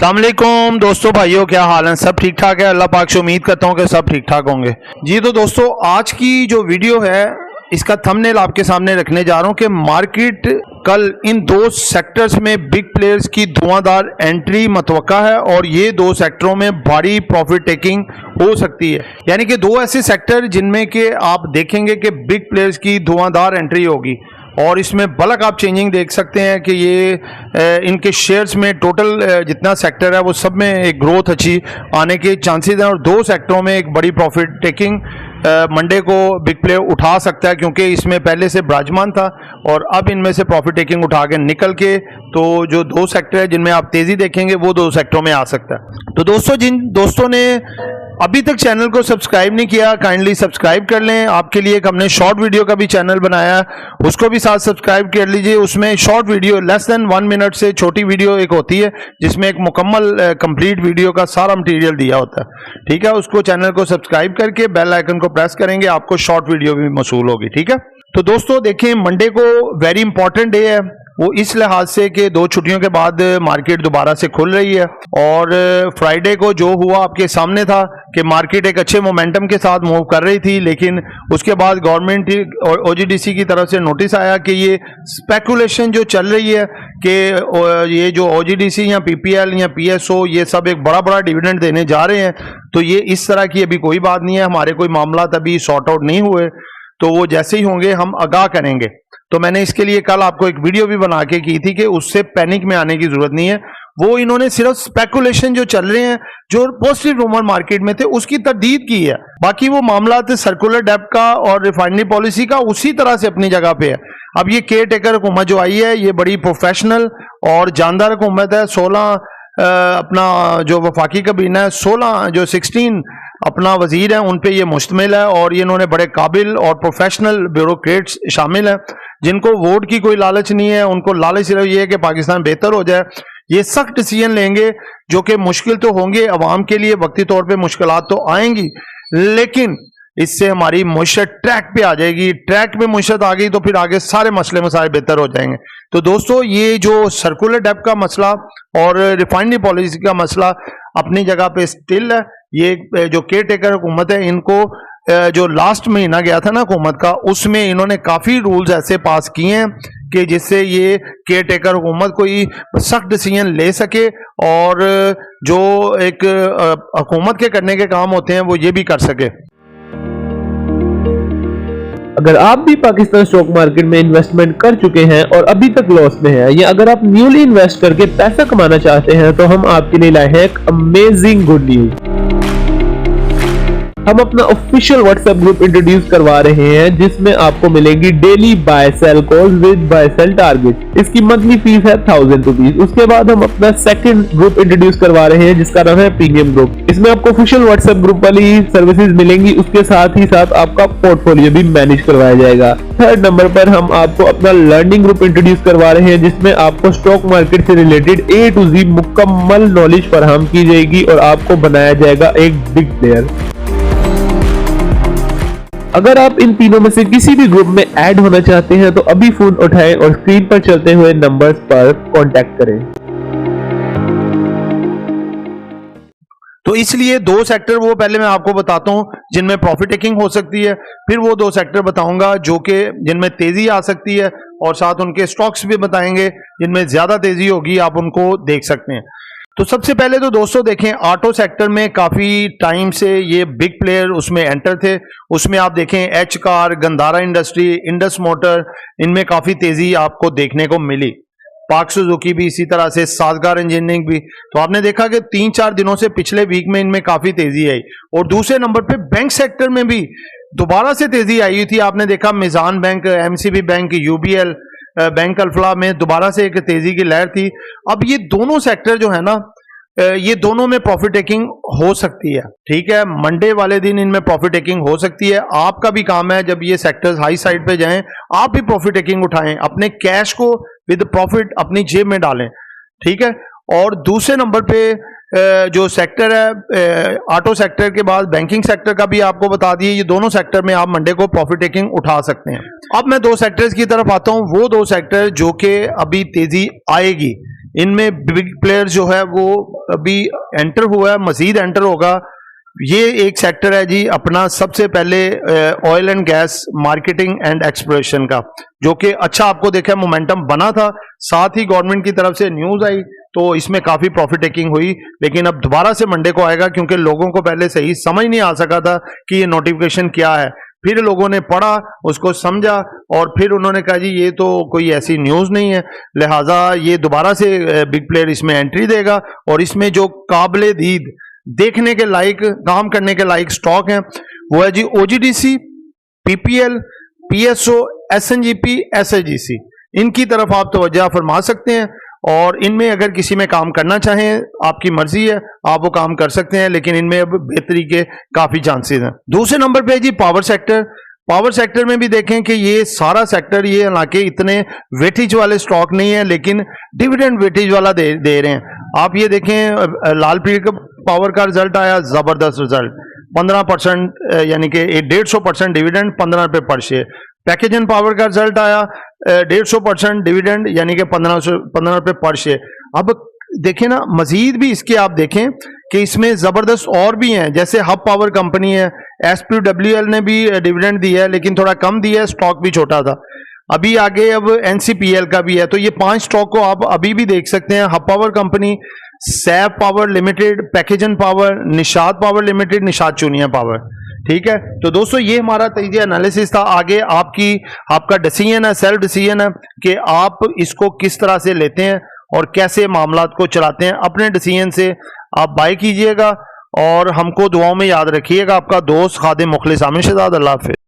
अस्सलाम वालेकुम दोस्तों, भाइयों, क्या हाल है? सब ठीक ठाक है? अल्लाह पाक से उम्मीद करता हूँ कि सब ठीक ठाक होंगे। जी तो दोस्तों, आज की जो वीडियो है इसका थंबनेल आपके सामने रखने जा रहा हूँ कि मार्केट कल इन दो सेक्टर्स में बिग प्लेयर्स की धुआंधार एंट्री मतवक्का है और ये दो सेक्टरों में भारी प्रॉफिट टेकिंग हो सकती है। यानी कि दो ऐसे सेक्टर जिनमें कि आप देखेंगे कि बिग प्लेयर्स की धुआंधार एंट्री होगी और इसमें बल्क आप चेंजिंग देख सकते हैं कि ये इनके शेयर्स में टोटल जितना सेक्टर है वो सब में एक ग्रोथ अच्छी आने के चांसेस हैं और दो सेक्टरों में एक बड़ी प्रॉफिट टेकिंग मंडे को बिग प्लेयर उठा सकता है, क्योंकि इसमें पहले से विराजमान था और अब इनमें से प्रॉफिट टेकिंग उठा के निकल के तो जो दो सेक्टर है जिनमें आप तेजी देखेंगे वो दो सेक्टरों में आ सकता है। तो दोस्तों, जिन दोस्तों ने अभी तक चैनल को सब्सक्राइब नहीं किया, काइंडली सब्सक्राइब कर लें। आपके लिए एक हमने शॉर्ट वीडियो का भी चैनल बनाया है, उसको भी साथ सब्सक्राइब कर लीजिए। उसमें short video less than 1 minute से छोटी वीडियो एक होती है जिसमें एक मुकम्मल कंप्लीट वीडियो का सारा मटेरियल दिया होता है। ठीक है, उसको चैनल को सब्सक्राइब करके बेल आइकन को प्रेस करेंगे, आपको शॉर्ट वीडियो भी मौसूल होगी। ठीक है, तो दोस्तों देखें, मंडे को वेरी इंपॉर्टेंट डे है, वो इस लिहाज से कि 2 छुट्टियों के बाद मार्केट दोबारा से खुल रही है और फ्राइडे को जो हुआ आपके सामने था कि मार्केट एक अच्छे मोमेंटम के साथ मूव कर रही थी, लेकिन उसके बाद गवर्नमेंट और ओजीडीसी की तरफ से नोटिस आया कि ये स्पेकुलेशन जो चल रही है कि ये जो ओजीडीसी या पीपीएल या पीएसओ ये सब एक बड़ा बड़ा डिविडेंड देने जा रहे हैं, तो ये इस तरह की अभी कोई बात नहीं है। हमारे कोई मामला अभी सॉर्ट आउट नहीं हुए, तो वो जैसे ही होंगे हम आगाह करेंगे। तो मैंने इसके लिए कल आपको एक वीडियो भी बना के की थी कि उससे पैनिक में आने की जरूरत नहीं है। वो इन्होंने सिर्फ स्पेकुलेशन जो चल रहे हैं, जो पॉजिटिव रूमर मार्केट में थे, उसकी तरदीद की है। बाकी वो मामला थे सर्कुलर डेब्ट का और रिफाइनरी पॉलिसी का, उसी तरह से अपनी जगह पे है। अब ये केयर टेकर हुकूमत जो आई है ये बड़ी प्रोफेशनल और जानदार हुकूमत है। 16 अपना जो वफाकी काबीना है, 16 अपना वजीर है, उन पे ये मुश्तमिल है और ये इन्होंने बड़े काबिल और प्रोफेशनल ब्यूरोक्रेट्स शामिल हैं जिनको वोट की कोई लालच नहीं है। उनको लालच सिर्फ ये है कि पाकिस्तान बेहतर हो जाए। ये सख्त डिसीजन लेंगे जो कि मुश्किल तो होंगे अवाम के लिए, वक्ती तौर पे मुश्किलात तो आएंगी, लेकिन इससे हमारी मुश्किल ट्रैक पे आ जाएगी। ट्रैक पे मुश्किल आ गई तो फिर आगे सारे मसले मसाइल बेहतर हो जाएंगे। तो दोस्तों, ये जो सर्कुलर डेब्ट का मसला और रिफाइनरी पॉलिसी का मसला अपनी जगह पे स्टिल है। ये जो केयर टेकर हुकूमत है, इनको जो लास्ट महीना गया था ना हुकूमत का, उसमें इन्होंने काफी रूल्स ऐसे पास किए हैं कि जिससे ये केयर टेकर हुकूमत कोई सख्त डिसीजन ले सके और जो एक हुकूमत के करने के काम होते हैं वो ये भी कर सके। अगर आप भी पाकिस्तान स्टॉक मार्केट में इन्वेस्टमेंट कर चुके हैं और अभी तक लॉस में हैं, या अगर आप न्यूली इन्वेस्ट करके पैसा कमाना चाहते हैं, तो हम आपके लिए लाए हैं एक अमेजिंग गुड न्यूज। हम अपना ऑफिशियल व्हाट्सएप ग्रुप इंट्रोड्यूस करवा रहे हैं जिसमें आपको मिलेगी daily buy sell calls with buy sell target. इसकी मंथली फीस है 1000 रुपीज। उसके बाद हम अपना सेकंड ग्रुप इंट्रोड्यूस करवा रहे हैं जिसका नाम है प्रीमियम ग्रुप। इसमें आपको ऑफिशियल व्हाट्सएप ग्रुप वाली सर्विसेज मिलेंगी, उसके साथ ही साथ आपका पोर्टफोलियो भी मैनेज करवाया जाएगा। थर्ड नंबर पर हम आपको अपना लर्निंग ग्रुप इंट्रोड्यूस करवा रहे हैं जिसमें आपको स्टॉक मार्केट से रिलेटेड A to Z मुकम्मल नॉलेज फराहम की जाएगी और आपको बनाया जाएगा एक बिग प्लेयर। अगर आप इन तीनों में से किसी भी ग्रुप में ऐड होना चाहते हैं तो अभी फोन उठाएं और स्क्रीन पर चलते हुए नंबर्स पर कांटेक्ट करें। तो इसलिए 2 सेक्टर वो पहले मैं आपको बताता हूं जिनमें प्रॉफिट टेकिंग हो सकती है, फिर वो 2 सेक्टर बताऊंगा जो कि जिनमें तेजी आ सकती है और साथ उनके स्टॉक्स भी बताएंगे जिनमें ज्यादा तेजी होगी, आप उनको देख सकते हैं। तो सबसे पहले तो दोस्तों देखें, ऑटो सेक्टर में काफी टाइम से ये बिग प्लेयर उसमें एंटर थे। उसमें आप देखें H car, Gandhara industry, Indus motor, इनमें काफी तेजी आपको देखने को मिली। पाक सुजुकी भी इसी तरह से, साजगार इंजीनियरिंग भी। तो आपने देखा कि 3-4 दिनों से पिछले वीक में इनमें काफी तेजी आई। और दूसरे नंबर पे बैंक सेक्टर में भी दोबारा से तेजी आई हुई थी। आपने देखा Meezan bank, MCB bank, UBL bank Alfalah में दोबारा से एक तेजी की लहर थी। अब ये दोनों सेक्टर जो है ना, ये दोनों में प्रॉफिट टेकिंग हो सकती है। ठीक है, मंडे वाले दिन इनमें प्रॉफिट टेकिंग हो सकती है। आपका भी काम है जब ये सेक्टर्स हाई साइड पे जाएं, आप भी प्रॉफिट टेकिंग उठाएं, अपने कैश को विद प्रॉफिट अपनी जेब में डालें। ठीक है, और दूसरे नंबर पे जो सेक्टर है ऑटो सेक्टर के बाद बैंकिंग सेक्टर का भी आपको बता दिए। ये दोनों सेक्टर में आप मंडे को प्रॉफिट टेकिंग उठा सकते हैं। अब मैं 2 सेक्टर्स की तरफ आता हूं, वो 2 सेक्टर जो कि अभी तेजी आएगी। इनमें बिग प्लेयर जो है वो अभी एंटर हुआ है, मजीद एंटर होगा। ये एक सेक्टर है जी अपना सबसे पहले oil and gas marketing and exploration का, जो कि अच्छा आपको देखा मोमेंटम बना था। साथ ही गवर्नमेंट की तरफ से न्यूज आई तो इसमें काफी प्रॉफिट टेकिंग हुई, लेकिन अब दोबारा से मंडे को आएगा क्योंकि लोगों को पहले सही समझ नहीं आ सका था कि ये नोटिफिकेशन क्या है। फिर लोगों ने पढ़ा, उसको समझा और फिर उन्होंने कहा जी ये तो कोई ऐसी न्यूज नहीं है, लिहाजा ये दोबारा से बिग प्लेयर इसमें एंट्री देगा। और इसमें जो काबिले दीद देखने के लायक, काम करने के लायक स्टॉक हैं वो है जी ओजीडीसी, पीपीएल, पीएसओ, एसएनजीपी, एसआईजीसी। इनकी तरफ आप तवज्जो फरमा सकते हैं और इनमें अगर किसी में काम करना चाहें आपकी मर्जी है, आप वो काम कर सकते हैं, लेकिन इनमें अब बेहतरी के काफी चांसेस हैं। दूसरे नंबर पे जी पावर सेक्टर। पावर सेक्टर में भी देखें कि ये सारा सेक्टर, ये हालांकि इतने वेटेज वाले स्टॉक नहीं है लेकिन डिविडेंड वेटेज वाला दे रहे हैं। आप ये देखें लाल पीढ़ी का पावर का रिजल्ट आया, जबरदस्त रिजल्ट, 15% यानी कि 150% डिविडेंड, 15 रुपए पर शेयर। पैकेजन पावर का रिजल्ट आया 150% डिविडेंड यानी कि 15 रुपए पर शेयर। अब देखें ना, मजीद भी इसके आप देखें कि इसमें जबरदस्त और भी हैं, जैसे हब पावर कंपनी है, एसपीडब्ल्यूएल ने भी डिविडेंड दिया है लेकिन थोड़ा कम दिया है, स्टॉक भी छोटा था। अभी आगे अब एनसीपीएल का भी है, तो ये 5 स्टॉक को आप अभी भी देख सकते हैं। Hub power company, Saif power limited, Pakgen power, Nishat power limited, Nishat Chunian power. ठीक है, तो दोस्तों ये हमारा तजिया एनालिसिस था। आगे आपका डिसीजन है, सेल्फ डिसीजन है कि आप इसको किस तरह से लेते हैं और कैसे मामलात को चलाते हैं। अपने डिसीजन से आप बाय कीजिएगा और हमको दुआओं में याद रखिएगा। आपका दोस्त खादिम मुखलिस आमिर शहजाद। अल्लाह हाफिज़।